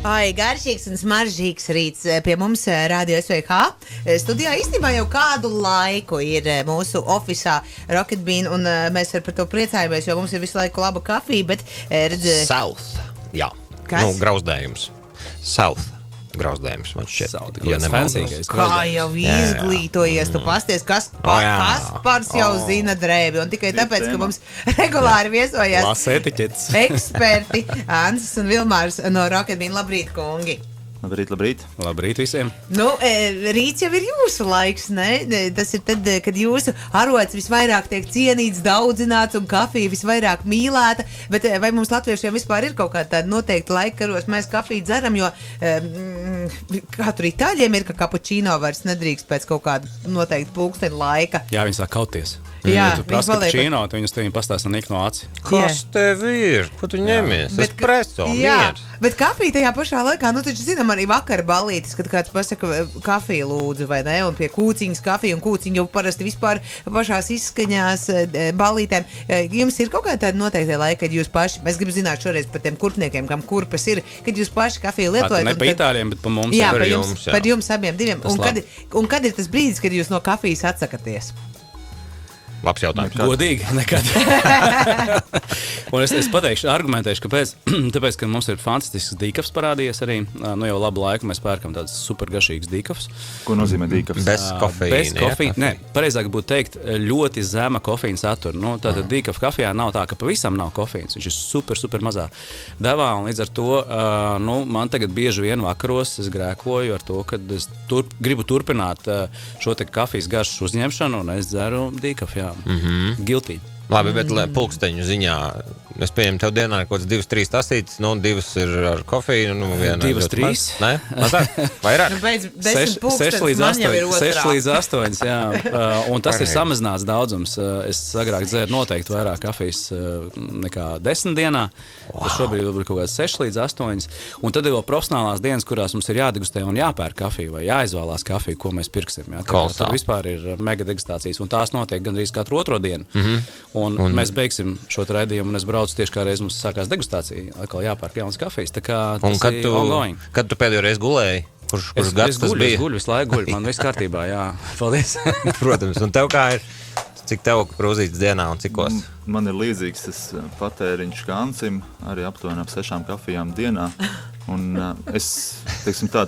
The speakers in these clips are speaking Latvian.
Ai, garšīgs un smaržīgs rīts pie mums Radio SVH. Studijā īstenībā jau kādu laiku ir mūsu ofisā Rocket Bean, un mēs par to priecājamies, jo mums ir visu laiku laba kafija, bet South, jā. Kas? Nu, grauzdējums. South. Grauzdējums, man šķiet. Kā jau izglītojies, tu pasties, Kaspars jau zina drēbi, un tikai tāpēc, ka mums regulāri viesojās Lasa etiķetes. eksperti Ansis un Vilmārs no Rocket Bean. Labrīt, kungi! Labrīt. Labrīt visiem. Nu, rīts jau ir jūsu laiks, ne? Tas ir tad, kad jūsu arots visvairāk tiek cienīts, daudzināts un kafija visvairāk mīlēta, bet vai mums latviešiem vispār ir kaut kāda tāda noteikta laika, karos mēs kafiju dzeram, jo kā tur itāļiem ir, ka kapučīno vairs nedrīkst pēc kaut kāda noteikta pulksteņa laika. Jā, viņi sāk kauties. Jā, tu prasa kapučīno, tu viņus tevi pastāsta nik no aci. Kas tev ir? Ko tu ņemies? Espresso, miers. Bet kafija tajā pašā laikā, nu taču zinām arī vakar balītis, kad kāds pasaka kafiju lūdzu, vai ne, un pie kūciņas kafija, un kūciņa jau parasti vispār pašās izskaņās balītēm. Jums ir kaut kāda tāda noteikta laika, kad jūs paši, mēs gribam zināt šoreiz par tiem kurpniekiem, kam kurpes ir, kad jūs paši kafiju lietojat. Ne pa itāļiem, bet pa mums. Jā, jums, par jums abiem diviem. Un kad ir tas brīdis, kad jūs no kafijas atsakaties? Labs jautājums. Godīgi, nekad. Un es pateikšu, argumentēšu, kāpēc. Tāpēc, ka mums ir fantastisks dīkavs parādījies arī. Nu jau labu laiku mēs pērkam tāds supergašīgs dīkavs. Ko nozīmē dīkavs? Bez kofeīna. Bez kofeīna. Nē, pareizāk būtu teikt, ļoti zema kofeīna satura. Nu, tātad dīkava kafijā nav tā, ka pavisam nav kofeīns. Viņš ir super mazā devā, un līdz ar to man tagad bieži vien vakaros es grēkoju ar to, ka es gribu turpināt šo te kafijas garšas uzņemšanu, un es dzeru dīkavu, jā. Guilty. Labi, bet pulksteņu ziņā es pieņemu tev dienā kaut kāds 2-3 tasītes, nu, 2 ir ar kofeīnu, nu, viena 2-3? Nē, mazāk, vairāk? 10 6 līdz 8, jā. Un tas ir samazināts daudzums. Es agrāk dzēru noteikti vairāk kafijas nekā 10 dienā. Es šobrīd ir kaut kāds 6 līdz 8. Un tad ir vēl profesionālās dienas, kurās mums ir jādegustē un jāpērk kafiju vai jāizvēlās kafiju, ko mēs pirksim. Jā. Tad vispār ir mega degustācijas, un tās notiek gandrīz katru otro dienu. Un mēs beigsim šo raidījumu, un es braucu tieši kā reiz mums sākās degustācija. Atkal jāpērk jaunas kafijas. Tā kā tas ir ongoing. Kad tu pēdējo reizi gulēji? Kurš gads tas bija? Es guļu, visu laiku guļu. Man viss kārtībā, jā. Paldies. Protams. Un tev kā ir? Cik tev krūzītes dienā un cikos? Man ir līdzīgs tas patēriņš kā Ansim, arī aptuveni ap 6 kafijām dienā. Un es, teiksim tā,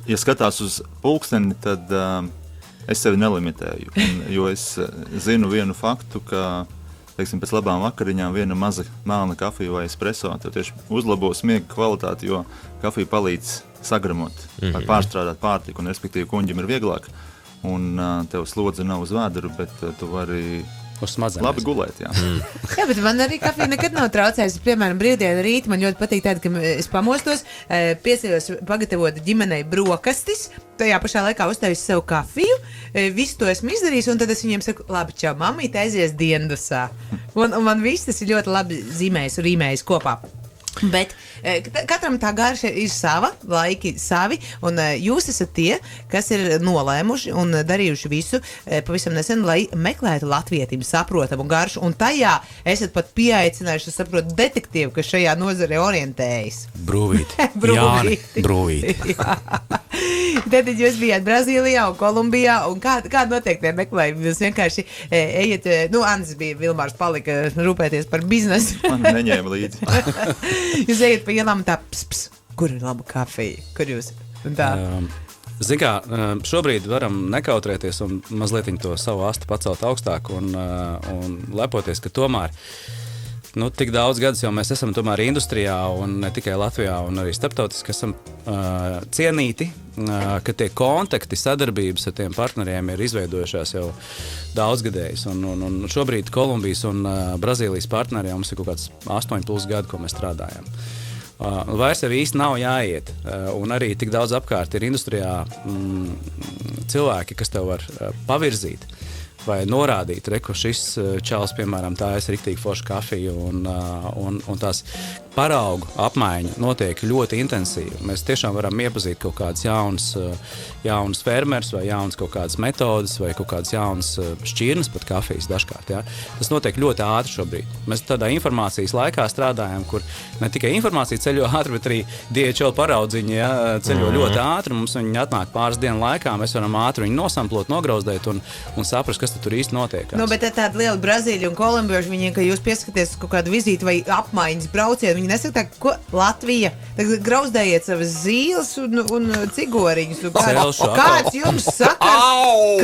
ja skatās uz pulksteni, tad es sevi nelimitēju, jo es zinu vienu faktu, ka, teiksim, pēc labām vakariņām viena maza melna kafija vai espresso tev tieši uzlabo smiega kvalitāti, jo kafija palīdz sagramot vai pārstrādāt pārtiku, un respektīvi kuņģim ir vieglāk, un tev slodze nav uz vēdru, bet tu vari labi gulēt, jā. Jā, bet man arī kafija nekad nav traucējusi. Piemēram, brīvdienu rītu man ļoti patīk tāda, ka es pamostos, piesējos pagatavot ģimenei brokastis, tajā pašā laikā uztaisīju sev kafiju, visu to esmu izdarījis, un tad es viņiem saku, labi, čau, mamīte aizies diendusā. Un man viss tas ir ļoti labi zīmējis un rīmējis kopā. Bet katram tā garša ir sava, laiki savi, un jūs esat tie, kas ir nolēmuši un darījuši visu pavisam nesen, lai meklētu latvietību saprotamu garšu, un tajā esat pat pieaicinājuši, es saprotu, detektīvu, kas šajā nozare orientējas. Brūvīti. Brūvīti. Jāni, brūvīti. Tad jūs bijāt Brazīlijā un Kolumbijā, un kāda notiek tie meklējumi? Jūs vienkārši ejat, Andis bija, Vilmārs palika rūpēties par biznesu. Man neņēma līdzi. Jūs ejat pa ielām un tā, kur ir laba kafija? Kur jūs? Zin kā, šobrīd varam nekautrēties un mazliet to savu astu pacelt augstāk un lepoties, ka tomēr tik daudz gadus jau mēs esam tomēr industrijā un ne tikai Latvijā un arī starptautiski esam cienīti, ka tie kontakti, sadarbības ar tiem partneriem ir izveidojušās jau daudzgadējas. Un šobrīd Kolumbijas un Brazīlijas partneriem mums ir kaut kāds 8+ gadu, ko mēs strādājam. Vairs jau īsti nav jāiet, un arī tik daudz apkārt ir industrijā cilvēki, kas tev var pavirzīt vai norādīt, ka šis čalis, piemēram, tā ir riktīgi forša kafija un tās paraugu apmaiņa notiek ļoti intensīvi. Mēs tiešām varam iepazīt kaut kādas jaunas fermeris vai jaunas kaut kādas metodas vai kaut kādas jaunas šķirnes pat kafijas dažkārt. Ja? Tas notiek ļoti ātri šobrīd. Mēs tādā informācijas laikā strādājam, kur ne tikai informācija ceļo ātri, bet arī DHL paraudziņi ceļo ļoti ātri. Mums viņi atnāk pāris dienu laikā, mēs varam ātri viņu nosamplot, nograuzdēt un saprast, kas tur īsti notiek. Nu, bet tāda liela Brazīļa un kolumbieši, viņiem, ka jūs pieskaties uz kaut kādu vizīti vai apmaiņas braucienu, viņi nesaka tā, ko Latvija, tagad grauzdējiet savas zīles un cigoriņus.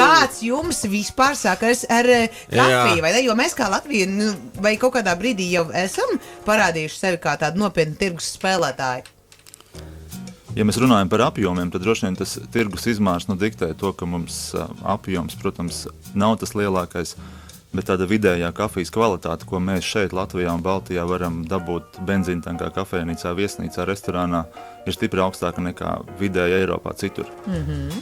Kāds jums vispār sakars ar kafiju, vai ne? Jo mēs kā Latvija, vai kaut kādā brīdī jau esam parādījuši sevi kā tādu nopietnu tirgus spēlētāju? Ja mēs runājam par apjomiem, tad droši vien tas tirgus izmērs diktē to, ka mums apjoms, protams, nav tas lielākais, bet tāda vidējā kafijas kvalitāte, ko mēs šeit Latvijā un Baltijā varam dabūt benzīntankā, kafejnīcā, viesnīcā, restorānā, ir stipri augstāka nekā vidēja Eiropā citur.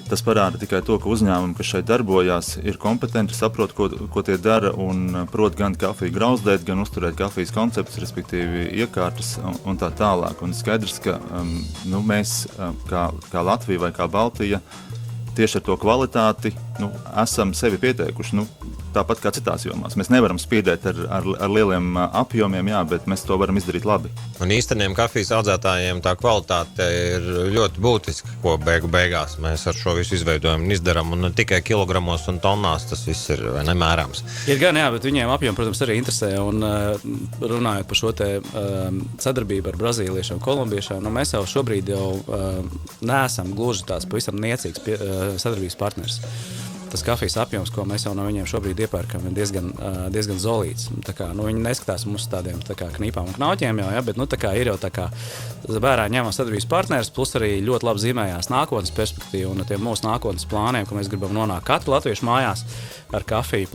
Tas parāda tikai to, ka uzņēmumi, kas šeit darbojās, ir kompetenti, saprot, ko tie dara un prot gan kafiju grauzdēt, gan uzturēt kafijas konceptus, respektīvi iekārtas un tā tālāk. Un skaidrs, ka mēs kā Latvija vai kā Baltija tieši ar to kvalitāti esam sevi pieteikuši, tāpat kā citās jomās. Mēs nevaram spiedēt ar lieliem apjomiem, bet mēs to varam izdarīt labi. Un īsteniem kafijas audzētājiem tā kvalitāte ir ļoti būtiska, ko beigās mēs ar šo visu izveidojam un izdaram, un ne tikai kilogramos un tonnās tas viss ir nemērāms. Ir gan, bet viņiem apjom, protams, arī interesē, un runājot par šo te sadarbību ar brazīliešiem un kolumbiešiem, mēs jau šobrīd neesam gluži tāds pavisam niecīgs sadarbības partners. Tas kafijas apjoms, ko mēs jau no viņiem šobrīd iepērkam, ir diezgan zolīts. Viņi neskatās mums tādiem knīpām un knauķiem jau, bet ir jau vērā ņemam sadarbības partneris, plus arī ļoti labi zīmējās nākotnes perspektīva un tiem mūsu nākotnes plāniem, ka mēs gribam nonākt katru latviešu mājās ar kafiju,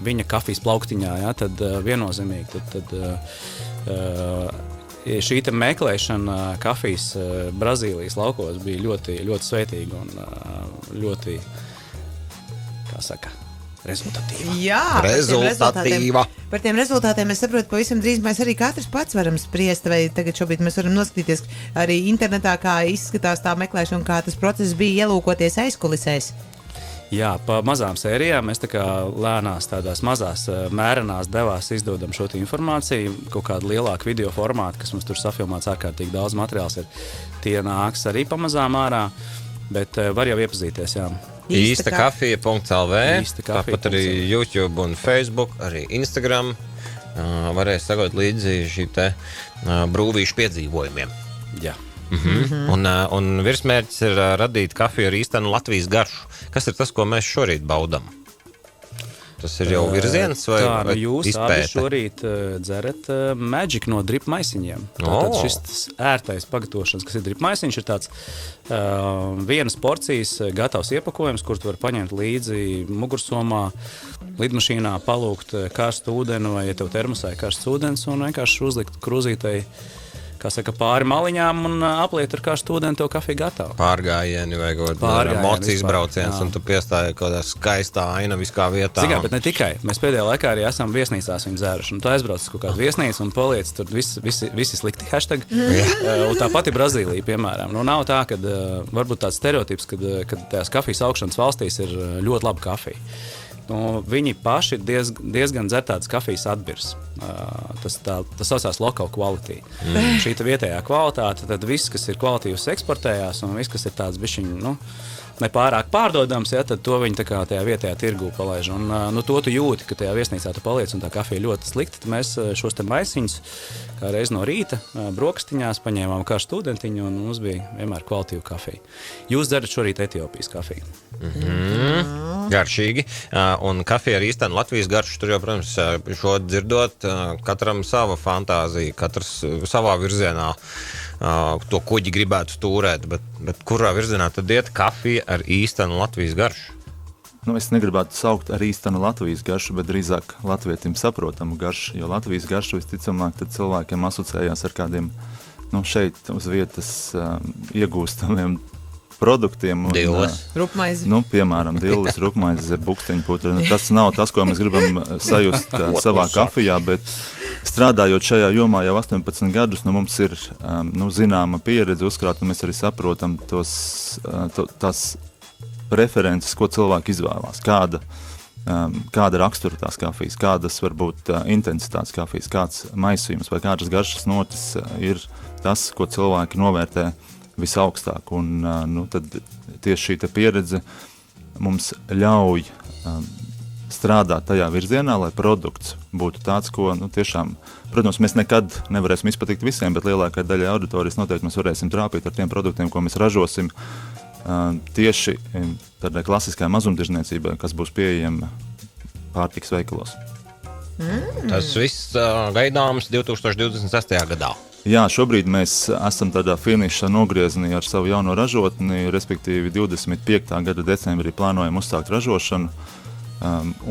viņa kafijas plauktiņā, tad viennozīmīgi. Šī meklēšana kafijas Brazīlijas laukos bija ļoti, ļoti sveitīga un ļoti, kā saka, rezultatīva. Jā, par tiem rezultātiem es saprotu, pavisam drīz mēs arī katrs pats varam spriest, vai tagad šobrīd mēs varam noskatīties arī internetā, kā izskatās tā meklēšana, kā tas process bija ielūkoties aizkulisēs. Jā, pa mazām sērijām mēs lēnās tādās mazās mērenās devās izdodam šo informāciju, kaut kādu lielāku video formātu, kas mums tur safilmāts ārkārtīgi daudz materiāls ir. Tie nāks arī pamazām ārā, bet var jau iepazīties, jā. Īstakafija.lv, tāpat arī YouTube un Facebook, arī Instagram. Varēs sekot līdzi šī te brūvīšu piedzīvojumiem. Jā. Un virsmērķis ir radīt kafiju ar īstenu Latvijas garšu. Kas ir tas, ko mēs šorīt baudam? Tas ir jau virziens vai izpēte? Jūs abi šorīt dzerat Magic no drip maisiņiem. Tātad šis ērtais pagatavošanas, kas ir drip maisiņš, ir tāds vienas porcijas gatavs iepakojums, kur tu var paņemt līdzi mugursomā, lidmašīnā palūgt karstu ūdeni vai, ja tev termosā ir karsts ūdens, un vienkārši uzlikt krūzītei, kā saka, pāri maliņām un apliet ar karstu ūdeni, tev kafija gatava. Pārgājieni vai mocijas brauciens, un tu piestāji kaut kādā skaistā ainaviskā vietā. Zigā, bet ne tikai. Mēs pēdējā laikā arī esam viesnīcās viņu dzēruši. Un tu aizbrauc uz kaut kādu viesnīcu un paliec tur visi slikti hashtag. Un tāpat ir Brazīlija, piemēram. Nav tā, ka varbūt tāds stereotips, kad tās kafijas augšanas valstīs ir ļoti laba kafija. Viņi paši diezgan dzer tādas kafijas atbirs. Tas saucās local quality. Šī vietējā kvalitāte, tad viss, kas ir kvalitīvs, eksportējās, un viss, kas ir tāds bišķiņ, nepārāk pārdodams, tad to viņi tajā vietējā tirgū palaiž. Un to tu jūti, ka tajā viesnīcā tu paliec un tā kafija ļoti slikta. Tad mēs šos te maisiņus kā reiz no rīta brokastiņās paņēmām karstu ūdentiņu un mums bija vienmēr kvalitīva kafija. Jūs dzerat šorīt Etiopijas kafiju. Garšīgi. Un kafija ar īstenu Latvijas garšu, tur jau, protams, šo dzirdot, katram sava fantāzija, katrs savā virzienā to kuģi gribētu stūrēt, bet kurā virzienā tad iet kafija ar īstenu Latvijas garšu? Es negribētu saukt ar īstenu Latvijas garšu, bet drīzāk latvietim saprotamu garšu, jo Latvijas garšu visticamāk tad cilvēkiem asociējās ar kādiem šeit uz vietas iegūstamiem produktiem. Dilles. Rupmaizi. Piemēram, dilles, rupmaizi, buksteņputra. Tas nav tas, ko mēs gribam sajust savā kafijā, bet strādājot šajā jomā jau 18 gadus, mums ir zināma pieredze uzkrāt, un mēs arī saprotam tās preferences, ko cilvēki izvēlās, kāda rakstura tās kafijas, kādas varbūt intensitātes kafijas, kāds maisījums vai kādas garšas notis ir tas, ko cilvēki novērtē visaugstāk. Un tad tieši šī pieredze mums ļauj strādāt tajā virzienā, lai produkts būtu tāds, ko tiešām, protams, mēs nekad nevarēsim izpatikt visiem, bet lielākai daļai auditorijas noteikti mēs varēsim trāpīt ar tiem produktiem, ko mēs ražosim tieši tādai klasiskajai mazumtirdzniecībai, kas būs pieejama pārtikas veikalos. Tas viss gaidāms 2026. gadā. Jā, šobrīd mēs esam tādā finiša nogriezienī ar savu jauno ražotni, respektīvi 25. gada decembrī plānojam uzsākt ražošanu,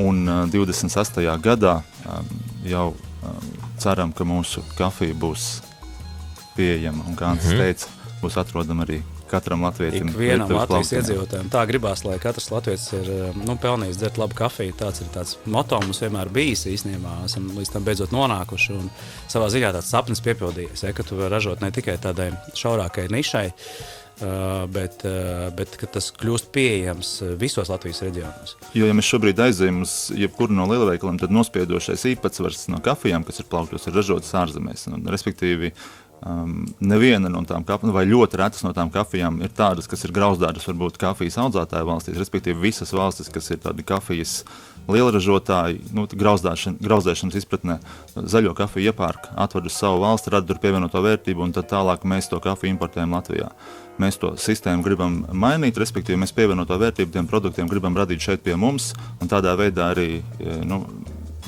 un 26. gadā jau ceram, ka mūsu kafija būs pieejama, un kā Antis teica, būs atrodama arī katram latvietim. Ikvienam Latvijas iedzīvotājiem. Tā gribās, lai katrs latvietis ir pelnījis dzert labu kafiju. Tāds ir tāds moto mums vienmēr bijis īstenībā. Esam līdz tam beidzot nonākuši un savā ziņā tāds sapnis piepildījies, ka tu vari ražot ne tikai tādai šaurākai nišai, bet ka tas kļūst pieejams visos Latvijas reģionos. Jo, ja mēs šobrīd aizējam uz jebkuru no lielveikaliem, tad nospiedošais īpatsvars no kafijām, kas ir plauktos, ir ražotas ārzemēs. Respektīvi, neviena no tām kafijām, vai ļoti retas no tām kafijām ir tādas, kas ir grauzdātas varbūt kafijas audzētāju valstīs, respektīvi visas valstis, kas ir tādi kafijas lielražotāji, grauzdēšanas izpratnē, zaļo kafiju iepērk, atved uz savu valsti, rada tur pievienoto vērtību, un tad tālāk mēs to kafiju importējam Latvijā. Mēs to sistēmu gribam mainīt, respektīvi mēs pievienoto vērtību tiem produktiem gribam radīt šeit pie mums, un tādā veidā arī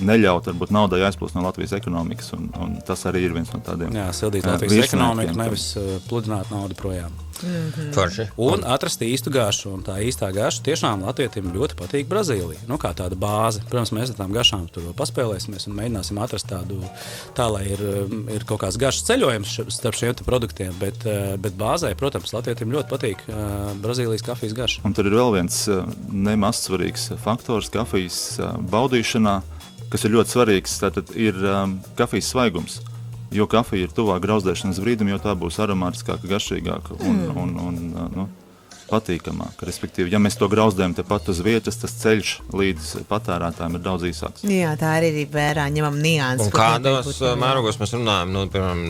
neļaut varbūt naudai aizplūst no Latvijas ekonomikas, un tas arī ir viens no tādiem. Jā, sildīt Latvijas ekonomiku, nevis pludināt naudu projām. Forši. Un atrast īstu gašu, un tā īstā gaša tiešām latvietim ļoti patīk Brazīlija. Kā tāda bāze. Protams, mēs ar tām gašām tur paspēlēsimies un mēģināsim atrast tādu, lai ir kaut kāds gašs ceļojums starp šiem produktiem, bet bāzē, protams, latvietim ļoti patīk Brazīlijas kafijas gaša. Un tad ir vēl viens nemaz svarīgs faktors kafijas baudīšanā, kas ir ļoti svarīgs, tātad ir kafijas svaigums. Jo kafija ir tuvāk grauzdēšanas brīdim, jo tā būs aromātiskāka, garšīgāka un patīkamāka. Respektīvi, ja mēs to grauzdējam tepat uz vietas, tas ceļš līdz patērētājiem ir daudz īsāks. Jā, tā arī vērā ņemam nianses. Un kādos mērogos mēs runājam? Piemēram,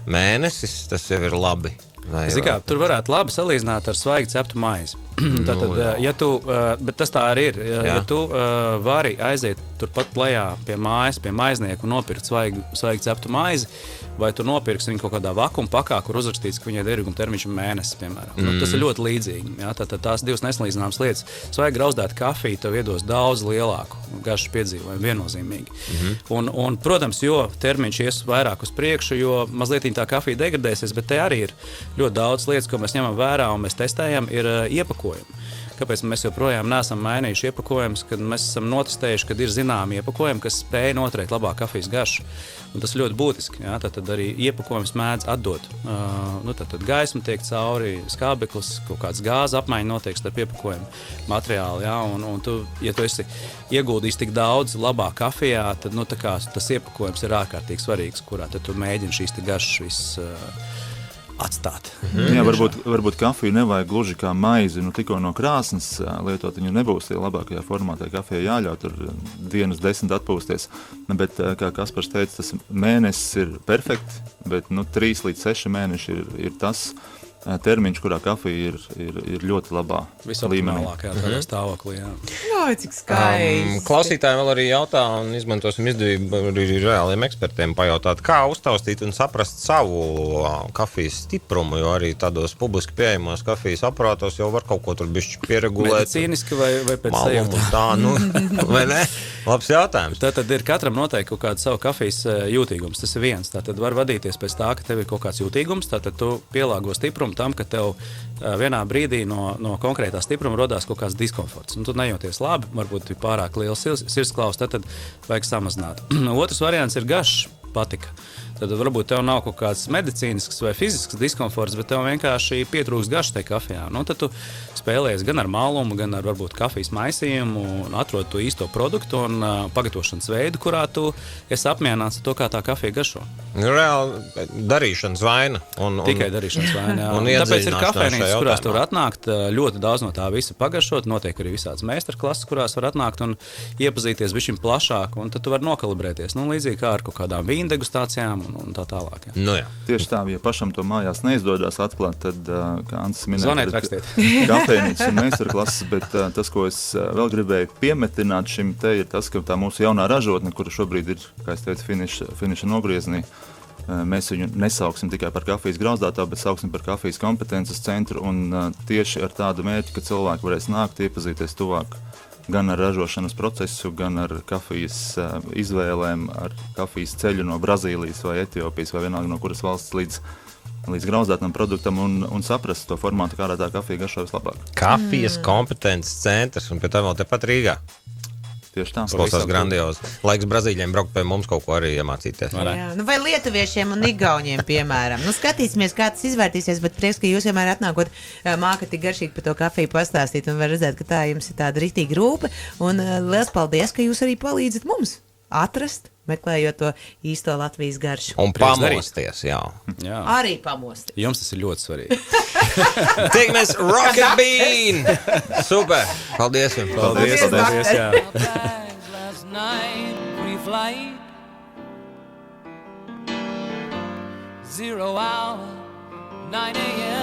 mēnesis, tas jau ir labi. Tur varētu labi salīdzināt ar svaigi ceptu maizi. Tātad, ja tu, bet tas tā arī ir. Ja tu vari aiziet turpat lejā pie mājas, pie maiznieka un nopirkt svaigi ceptu maizi, vai tu nopirksi viņu kaut kādā vakuma pakā, kur uzrakstīts, ka viņai derīguma termiņš ir mēnesis, piemēram. Tas ir ļoti līdzīgi. Tātad tās divas nesalīdzināmas lietas. Svaigi grauzdēta kafija tev iedos daudz lielāku garšu piedzīvojumu, viennozīmīgi. Un, protams, jo termiņš ies vairāk uz priekšu, jo mazliet tā kafija degradēsies, bet te arī ir ļoti daudz lietas, ko mēs ņemam vērā un mēs testējam, ir iepakojumi. Kāpēc mēs joprojām neesam mainījuši iepakojumus, kad mēs esam notestējuši, kad ir zināmi iepakojumi, kas spēj noturēt labāk kafijas garšu. Un tas ļoti būtiski. Tad arī iepakojums mēdz atdot. Tad gaisma tiek cauri, skābeklis, kaut kāds gāza apmaiņa notiek starp iepakojumu materiālu. Un tu, ja tu esi ieguldījis tik daudz labā kafijā, tad tas iepakojums ir ārkārtīgi svarīgs, kurā tad tu mēģini šīs garšas atstāt. Jā, varbūt kafiju nevajag gluži kā maizi, tikko no krāsnes lietot, viņu nebūs tie labākajā formātā, kafijai jāļauj tur dienas 10 atpūsties, bet, kā Kaspars teica, tas mēnesis ir perfekts, bet 3 līdz 6 mēneši ir tas termiņš, kurā kafija ir ļoti labā līmenī. Visoptimālākajā tādā stāvoklī, jā. Jā, cik skaisti. Klausītāji vēl arī jautā un izmantosim izdevību arī reāliem ekspertiem pajautāt, kā uztaustīt un saprast savu kafijas stiprumu, jo arī tādos publiski pieejamos kafijas aparātos jau var kaut ko tur bišķi pieregulēt. Medicīniski vai pēc sajūtām? Tā, vai ne? Labs jautājums. Tātad ir katram noteikti kaut kāda savu kafijas jūtīgums, tas ir viens. Tātad var vadīties pēc tā, ka tev ir kaut kāds jūtīgums, tātad tu pielāgo stiprumu tam, ka tev vienā brīdī no konkrētā stipruma rodās kaut kāds diskomforts. Un tu nejūties labi, varbūt ir pārāk liels sirdsklaus, tad vajag samazināt. Otrs variants ir garšs patika. tad varbūt tev nav kaut kāds medicīnisks vai fizisks diskomforts, bet tev vienkārši pietrūkst garša tajā kafijā. Nu, tad tu spēlējies gan ar mālumu, gan ar varbūt kafijas maisījumu, un atrod to īsto produktu un pagatavošanas veidu, kurā tu esi apmierināts ar to, kā tā kafija garšo. Reāli darīšanas vaina. Tikai darīšanas vaina. Un tāpēc ir iedziļināšanās kafejnīcas, šajā kurās tu var jautājumā. atnākt, ļoti daudz no tā visa pagaršot, notiek arī visādas meistarklases, kurās var atnākt un iepazīties bišķiņ plašāk, un tad tu vari nokalibrēties. Nu, līdzīgi kā ar kaut kādām vīna degustācijām un tā tālāk. Jā. Nu, jā. Tieši tā, ja pašam to mājās neizdodas atklāt, tad, kā Ancis minēja, Zvaniet, rakstiet. kafejnīcas un meistarklases, bet tas, ko es vēl gribēju piemetināt šim te, ir tas, ka tā mūsu jaunā ražotne, kura šobrīd ir, kā es teicu, finiša nogrieznī, mēs viņu nesauksim tikai par kafijas grauzdātāju, bet sauksim par kafijas kompetences centru, un tieši ar tādu mērķi, ka cilvēki varēs nākt, iepazīties tuvāk gan ar ražošanas procesu, gan ar kafijas izvēlēm, ar kafijas ceļu no Brazīlijas vai Etiopijas vai vienalga no kuras valsts līdz grauzdātam produktam un saprast to formātu, kādā tā kafija garšo vislabāk. Kafijas kompetences centrs un pie tā vēl tepat Rīgā. Tieši tā. Klausās grandiozi. Laiks Brazīļiem braukt pie mums kaut ko arī iemācīties. Jā, nu vai lietuviešiem un igauņiem, piemēram. Nu, skatīsimies, kā tas izvērtīsies, bet prieks, ka jūs vienmēr atnākot mākat tik garšīgi par to kafiju pastāstīt un var redzēt, ka tā jums ir tāda ritīga rūpe. Un liels paldies, ka jūs arī palīdzat mums atrast, meklējot to īsto Latvijas garšu. Un Prieks pamosties, jā. Jā. Arī pamosties. Jums tas ir ļoti svarīgi. Tiekamies Rocket Bean! Super! Paldies jums! Paldies, Paldies, jā. Bags last night, pre-flight, 0 hour, 9 a.m.